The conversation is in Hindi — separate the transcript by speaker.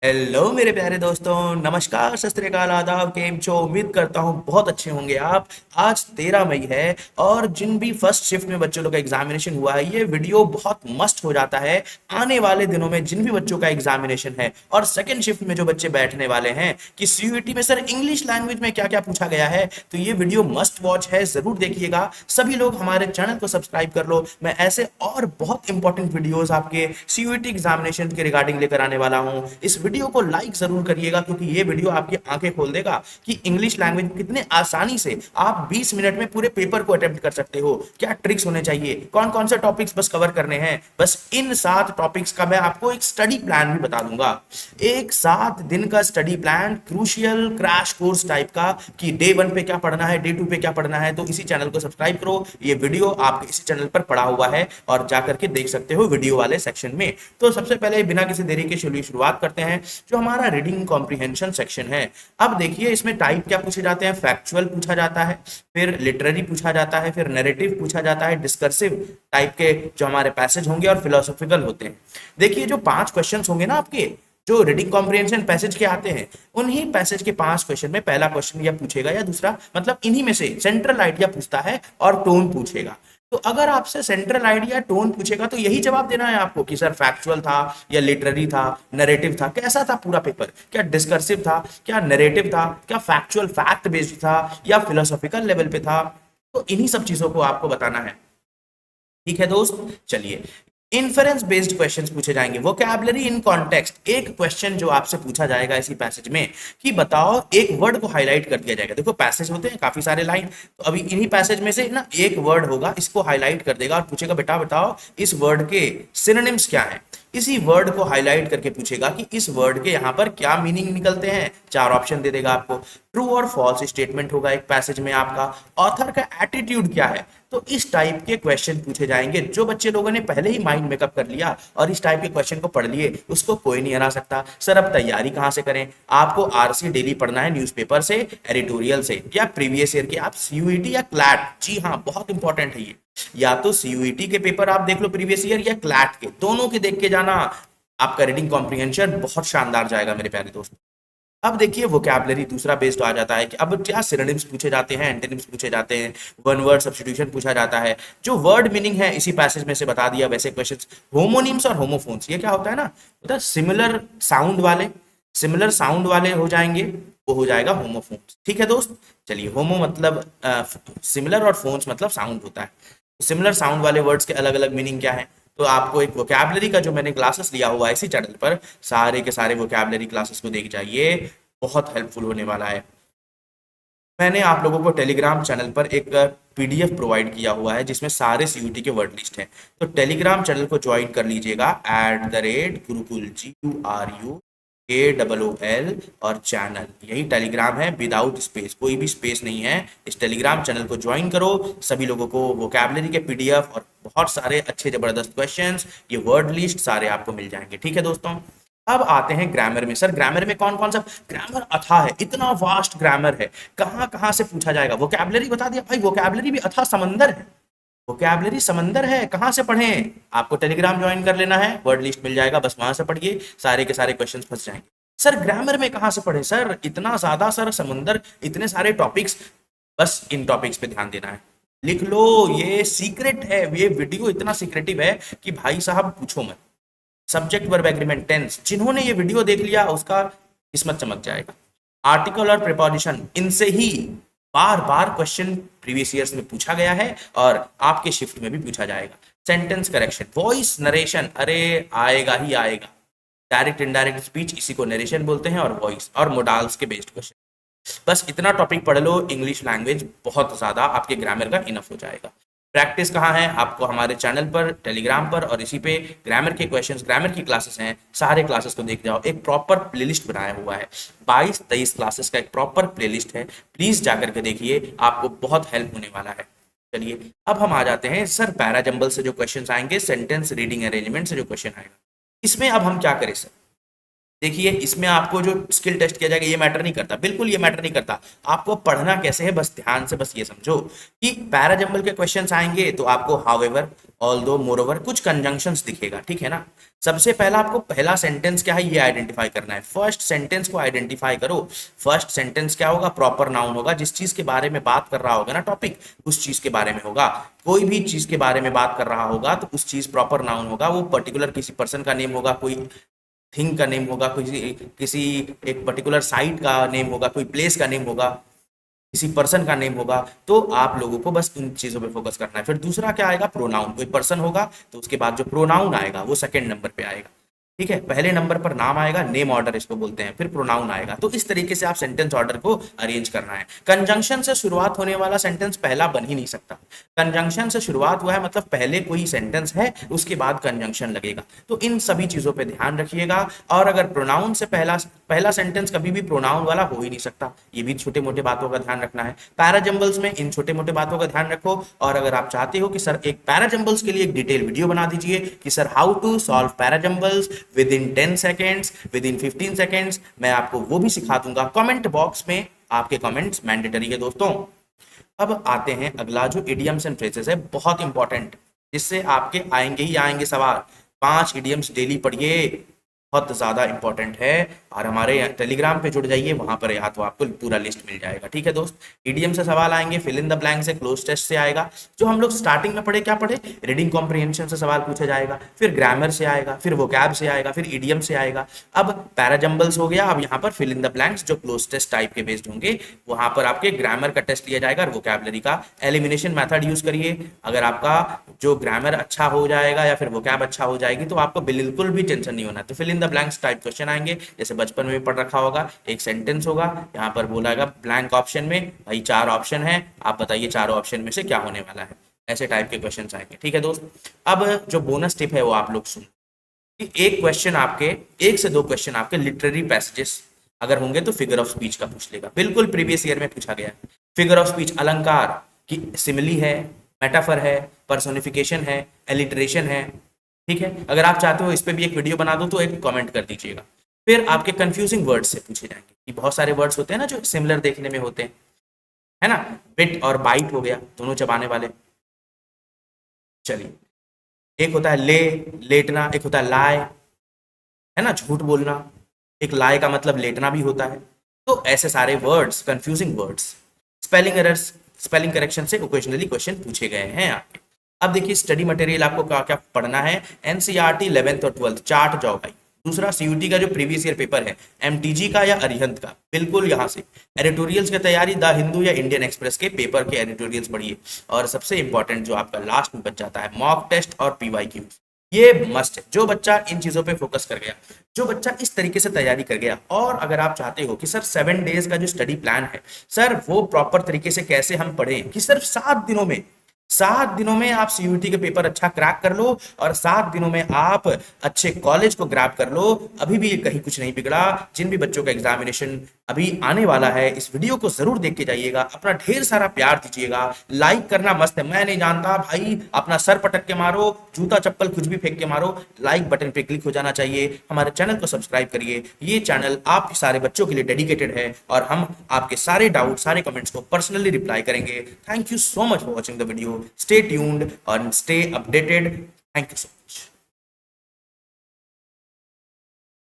Speaker 1: हेलो मेरे प्यारे दोस्तों, नमस्कार, सत श्री अकाल, आदाब, केम छो। उम्मीद करता हूँ बहुत अच्छे होंगे आप। आज 13 मई है और जिन भी फर्स्ट शिफ्ट में बच्चों लोग का एग्जामिनेशन हुआ है, ये वीडियो बहुत मस्त हो जाता है आने वाले दिनों में जिन भी बच्चों का एग्जामिनेशन है। और सेकंड शिफ्ट में जो बच्चे बैठने वाले हैं कि सीयूईटी में सर इंग्लिश लैंग्वेज में क्या क्या पूछा गया है, तो ये वीडियो मस्ट वॉच है, जरूर देखिएगा। सभी लोग हमारे चैनल को सब्सक्राइब कर लो। मैं ऐसे और बहुत इंपॉर्टेंट वीडियोस आपके सीयूईटी एग्जामिनेशन के रिगार्डिंग लेकर आने वाला हूँ। इस वीडियो को लाइक जरूर करिएगा क्योंकि ये वीडियो आपकी आंखें खोल देगा कि इंग्लिश लैंग्वेज कितने आसानी से आप 20 मिनट में पूरे पेपर को अटेम्प्ट कर सकते हो। क्या ट्रिक्स होने चाहिए, कौन कौन से टॉपिक्स बस कवर करने हैं, बस इन 7 टॉपिक्स का मैं आपको एक स्टडी प्लान भी बता दूंगा। एक 7 दिन का study plan, crucial crash course type का, कि डे 1 पे क्या पढ़ना है, डे 2 पे क्या पढ़ना है। तो इसी चैनल को सब्सक्राइब करो, ये वीडियो आपके इसी चैनल पर पड़ा हुआ है और जाकर के देख सकते हो वीडियो वाले सेक्शन में। तो सबसे पहले बिना किसी देरी के चलिए शुरुआत करते हैं। जो हमारा रीडिंग कॉम्प्रिहेंशन सेक्शन है, अब देखिए इसमें टाइप क्या पूछे जाते हैं। फैक्चुअल पूछा जाता है, फिर लिटरेरी पूछा जाता है, फिर नैरेटिव पूछा जाता है, डिस्कर्सिव टाइप के जो हमारे पैसेज होंगे और फिलोसॉफिकल होते हैं। देखिए जो 5 क्वेश्चंस होंगे ना आपके, जो रीडिंग कॉम्प्रिहेंशन पैसेज के आते हैं, उन्हीं पैसेज के 5 क्वेश्चन में पहला क्वेश्चन या पूछेगा या दूसरा, मतलब इन्हीं में से सेंट्रल आइडिया पूछता है और टोन पूछेगा। तो अगर आपसे सेंट्रल आइडिया टोन पूछेगा तो यही जवाब देना है आपको कि सर फैक्चुअल था या लिटरेरी था, नरेटिव था, कैसा था पूरा पेपर, क्या डिस्कर्सिव था, क्या नरेटिव था, क्या फैक्चुअल फैक्ट बेस्ड था, या फिलोसॉफिकल लेवल पे था। तो इन्हीं सब चीजों को आपको बताना है। ठीक है दोस्त, चलिए। इन्फरेंस बेस्ड क्वेश्चंस पूछे जाएंगे। वोकैबुलरी इन कॉन्टेक्स्ट, एक क्वेश्चन जो आपसे पूछा जाएगा इसी पैसेज में कि बताओ, एक वर्ड को हाईलाइट कर दिया जाएगा। देखो पैसेज होते हैं काफी सारे लाइन, तो अभी इन्हीं पैसेज में से ना एक वर्ड होगा, इसको हाईलाइट कर देगा और पूछेगा बेटा बताओ इस वर्ड के सिनोनिम्स क्या है। इसी वर्ड को हाईलाइट करके पूछेगा कि इस वर्ड के यहाँ पर क्या मीनिंग निकलते हैं। 4 ऑप्शन दे देगा आपको। ट्रू और फॉल्स स्टेटमेंट होगा एक पैसेज में आपका। ऑथर का एटीट्यूड क्या है। तो इस टाइप के क्वेश्चन पूछे जाएंगे। जो बच्चे लोगों ने पहले ही माइंड मेकअप कर लिया और इस टाइप के क्वेश्चन को पढ़ लिए, उसको कोई नहीं हरा सकता। सर अब तैयारी कहाँ से करें। आपको आरसी डेली पढ़ना है, न्यूज़पेपर से, एडिटोरियल से, या प्रीवियस ईयर के आप सीयूईटी या क्लैट, जी हाँ बहुत इंपॉर्टेंट है ये। या तो सीयूईटी के पेपर आप देख लो प्रीवियस ईयर, या क्लैट के, दोनों के देख के जाना। आपका रीडिंग कॉम्प्रिहेंशन बहुत शानदार जाएगा मेरे प्यारे दोस्तों। अब देखिए वोकैबुलरी दूसरा बेस्ड आ जाता है कि अब क्या सिनोनिम्स पूछे जाते हैं, एंटोनिम्स पूछे जाते हैं, वन वर्ड सब्स्टिट्यूशन पूछा जाता है। जो वर्ड मीनिंग है इसी पैसेज में से बता दिया। वैसे क्वेश्चंस होमोनिम्स और होमोफोन्स, ये क्या होता है ना, मतलब सिमिलर साउंड वाले हो जाएंगे, वो हो जाएगा होमोफोन्स। ठीक है दोस्त, चलिए। होमो मतलब सिमिलर और फोन्स मतलब साउंड होता है। सिमिलर साउंड वाले वर्ड्स के अलग अलग मीनिंग क्या है। तो आपको एक वोकैबुलरी का जो मैंने क्लासेस लिया हुआ है इसी चैनल पर, सारे के सारे वोकैबुलरी क्लासेस को देख जाइए, बहुत हेल्पफुल होने वाला है। मैंने आप लोगों को टेलीग्राम चैनल पर एक पीडीएफ प्रोवाइड किया हुआ है जिसमें सारे सीयूटी के वर्ड लिस्ट हैं। तो टेलीग्राम चैनल को ज्वाइन कर लीजिएगा, @गुरुकुल, GURUKOOL और चैनल, यही टेलीग्राम है, विदाउट स्पेस, कोई भी स्पेस नहीं है। इस टेलीग्राम चैनल को ज्वाइन करो। सभी लोगों को वोकैबुलरी के पीडीएफ और बहुत सारे अच्छे जबरदस्त क्वेश्चंस, ये वर्ड लिस्ट सारे आपको मिल जाएंगे। ठीक है दोस्तों। अब आते हैं ग्रामर में। सर ग्रामर में कौन कौन सा, ग्रामर अथाह है, इतना वास्ट ग्रामर है, कहाँ कहाँ से पूछा जाएगा। वोकैबुलरी बता दिया भाई, वोकैबुलरी भी अथाह समंदर है। वोकैबुलरी समंदर है, कहाँ से पढ़ें। आपको टेलीग्राम ज्वाइन कर लेना है, वर्ड लिस्ट मिल जाएगा, बस वहां से पढ़िए, सारे के सारे क्वेश्चंस फंस जाएंगे। सर ग्रामर में कहाँ से पढ़े, सर इतना ज्यादा, सर समंदर, इतने सारे टॉपिक्स, बस इन टॉपिक्स पे ध्यान देना है। लिख लो, ये सीक्रेट है, ये वीडियो इतना सीक्रेटिव है कि भाई साहब पूछो मत। सब्जेक्ट, वर्ब, एग्रीमेंट, टेंस, जिन्होंने ये वीडियो देख लिया उसका किस्मत चमक जाएगा। आर्टिकल और प्रिपोजिशन, इनसे ही बार बार क्वेश्चन प्रीवियस ईयर्स में पूछा गया है और आपके शिफ्ट में भी पूछा जाएगा। सेंटेंस करेक्शन, वॉइस नरेशन, अरे आएगा ही आएगा। डायरेक्ट इनडायरेक्ट स्पीच, इसी को नरेशन बोलते हैं, और वॉइस और मोडाल्स के बेस्ड क्वेश्चन। बस इतना टॉपिक पढ़ लो, इंग्लिश लैंग्वेज बहुत ज्यादा आपके ग्रामर का इनफ हो जाएगा। प्रैक्टिस कहाँ है, आपको हमारे चैनल पर, टेलीग्राम पर, और इसी पे ग्रामर के क्वेश्चंस, ग्रामर की क्लासेस हैं, सारे क्लासेस को देख जाओ। एक प्रॉपर प्लेलिस्ट बनाया हुआ है, 22-23 क्लासेस का एक प्रॉपर प्लेलिस्ट है, प्लीज जाकर के देखिए, आपको बहुत हेल्प होने वाला है। चलिए अब हम आ जाते हैं सर पैरा जंबल से जो क्वेश्चंस आएंगे, सेंटेंस रीडिंग अरेंजमेंट से जो क्वेश्चन आएगा, इसमें अब हम क्या करें सर। देखिए इसमें आपको जो स्किल टेस्ट किया जाएगा ये मैटर नहीं करता, बिल्कुल ये मैटर नहीं करता। आपको पढ़ना कैसे है बस ध्यान से बस ये समझो कि पैराजंबल के क्वेश्चंस आएंगे तो आपको हाउएवर, ऑल्दो, मोरओवर कुछ कंजंक्शंस दिखेगा, ठीक है ना। सबसे पहला आपको पहला सेंटेंस क्या है ये आइडेंटिफाई करना है। फर्स्ट सेंटेंस को आइडेंटिफाई करो। फर्स्ट सेंटेंस क्या होगा, प्रॉपर नाउन होगा। जिस चीज के बारे में बात कर रहा होगा ना टॉपिक, उस चीज के बारे में होगा। कोई भी चीज के बारे में बात कर रहा होगा तो उस चीज प्रॉपर नाउन होगा। वो पर्टिकुलर किसी पर्सन का नेम होगा, कोई थिंग का नेम होगा, किसी किसी एक पर्टिकुलर साइट का नेम होगा, कोई प्लेस का नेम होगा, किसी पर्सन का नेम होगा। तो आप लोगों को बस इन चीजों पे फोकस करना है। फिर दूसरा क्या आएगा, प्रोनाउन। कोई पर्सन होगा तो उसके बाद जो प्रोनाउन आएगा वो सेकंड नंबर पे आएगा, ठीक है। पहले नंबर पर नाम आएगा, नेम ऑर्डर इसको बोलते हैं, फिर प्रोनाउन आएगा। तो इस तरीके से आप सेंटेंस ऑर्डर को अरेंज करना है। कंजंक्शन से शुरुआत होने वाला सेंटेंस पहला बन ही नहीं सकता। कंजंक्शन से शुरुआत हुआ है मतलब पहले कोई सेंटेंस है उसके बाद कंजंक्शन लगेगा। तो इन सभी चीजों पे ध्यान रखिएगा। और अगर प्रोनाउन से पहला पहला सेंटेंस कभी भी प्रोनाउन वाला हो ही नहीं सकता, ये भी छोटे मोटे बातों का ध्यान रखना है। पैराजंबल्स में इन छोटे मोटे बातों का ध्यान रखो। और अगर आप चाहते हो कि सर एक पैराजंबल्स के लिए एक डिटेल वीडियो बना दीजिए कि sir how to solve parajumbles within 10 seconds, within 15 seconds, मैं आपको वो भी सिखा दूंगा। कमेंट बॉक्स में आपके कमेंट्स मैंडेटरी है दोस्तों। अब आते हैं अगला जो इडियम्स एंड फ्रेजेस है, बहुत इंपॉर्टेंट, जिससे आपके आएंगे ही आएंगे सवाल। 5 इडियम्स डेली पढ़िए, बहुत ज्यादा इंपॉर्टेंट है। और हमारे टेलीग्राम पे जुड़ जाइए, वहां पर या तो आपको पूरा लिस्ट मिल जाएगा, ठीक है दोस्त। ईडीएम से सवाल आएंगे, फिल इन द ब्लैंक से, क्लोज टेस्ट से आएगा। जो हम लोग स्टार्टिंग में पढ़े, क्या पढ़े, रीडिंग कॉम्प्रिहेंशन से सवाल पूछा जाएगा, फिर ग्रामर से आएगा, फिर वोकैब से आएगा, फिर ईडीएम से आएगा। अब पैराजंबल्स हो गया। अब यहाँ पर फिल इन द ब्लैंक्स जो क्लोज टेस्ट टाइप के बेस्ड होंगे, वहां पर आपके ग्रामर का टेस्ट लिया जाएगा और वोकैबलरी का। एलिमिनेशन मेथड यूज करिए। अगर आपका जो ग्रामर अच्छा हो जाएगा या फिर वोकैब अच्छा हो जाएगी तो आपको बिल्कुल भी टेंशन नहीं होना। तो fill in the blanks type question आएंगे, जैसे बचपन में भी पढ़ रखा होगा। एक सेंटेंस होगा, यहाँ पर बोलागा ब्लैंक ऑप्शन में, भाई 4 ऑप्शन है, आप बताइए चारों ऑप्शन में से क्या होने वाला है। ऐसे टाइप के क्वेश्चन आएंगे, ठीक है दोस्त। अब जो बोनस टिप है वो आप लोग सुन कि एक क्वेश्चन आपके, 1 से 2 क्वेश्चन आपके लिटरेरी पैसेजेस अगर होंगे तो फिगर ऑफ स्पीच का पूछ लेगा। बिल्कुल प्रीवियस ईयर में पूछा गया। फिगर ऑफ स्पीच अलंकार की सिमिली है, मेटाफर है, पर्सोनिफिकेशन है, एलिटरेशन है, ठीक है। अगर आप चाहते हो इस पे भी एक वीडियो बना दूं तो एक कमेंट कर दीजिएगा। फिर आपके कंफ्यूजिंग वर्ड्स से पूछे जाएंगे कि बहुत सारे वर्ड्स होते हैं ना जो सिमिलर देखने में होते हैं, है ना। बिट और बाइट हो गया, दोनों चबाने वाले। चलिए, एक होता है ले, लेटना, एक होता है लाए, है ना, झूठ बोलना। एक लाए का मतलब लेटना भी होता है। तो ऐसे सारे words, confusing words, spelling errors, spelling correction से ओकेजनली क्वेश्चन पूछे गए हैं आपके। अब देखिए स्टडी मटेरियल आपको क्या क्या पढ़ना है। एनसीईआरटी 11th और 12th चार्ट जाओ भाई। दूसरा सीयूटी का जो प्रीवियस ईयर पेपर है, एमटीजी का या अरिहंत का, बिल्कुल यहाँ से। एडिटोरियल्स की तैयारी, द हिंदू या इंडियन एक्सप्रेस के पेपर के एडिटोरियल्स पढ़िए। और सबसे इंपॉर्टेंट जो आपका लास्ट में बच जाता है, मॉक टेस्ट और पीवाईक्यूज, ये मस्ट है। जो बच्चा इन चीजों पे फोकस कर गया, जो बच्चा इस तरीके से तैयारी कर गया, और अगर आप चाहते हो कि सर 7 डेज का जो स्टडी प्लान है सर वो प्रॉपर तरीके से कैसे हम पढ़ें कि सिर्फ 7 दिनों में आप सीयूटी के पेपर अच्छा क्रैक कर लो और 7 दिनों में आप अच्छे कॉलेज को ग्रैब कर लो, अभी भी कहीं कुछ नहीं बिगड़ा। जिन भी बच्चों का एग्जामिनेशन अभी आने वाला है, इस वीडियो को जरूर देख के जाइएगा, अपना ढेर सारा प्यार दीजिएगा। लाइक करना मस्त है, मैं नहीं जानता भाई, अपना सर पटक के मारो, जूता चप्पल कुछ भी फेंक के मारो, लाइक बटन पे क्लिक हो जाना चाहिए। हमारे चैनल को सब्सक्राइब करिए। ये चैनल आप सारे बच्चों के लिए डेडिकेटेड है और हम आपके सारे डाउट, सारे कमेंट्स को पर्सनली रिप्लाई करेंगे। Thank you so much for watching the video. Stay tuned and stay updated. Thank you so much.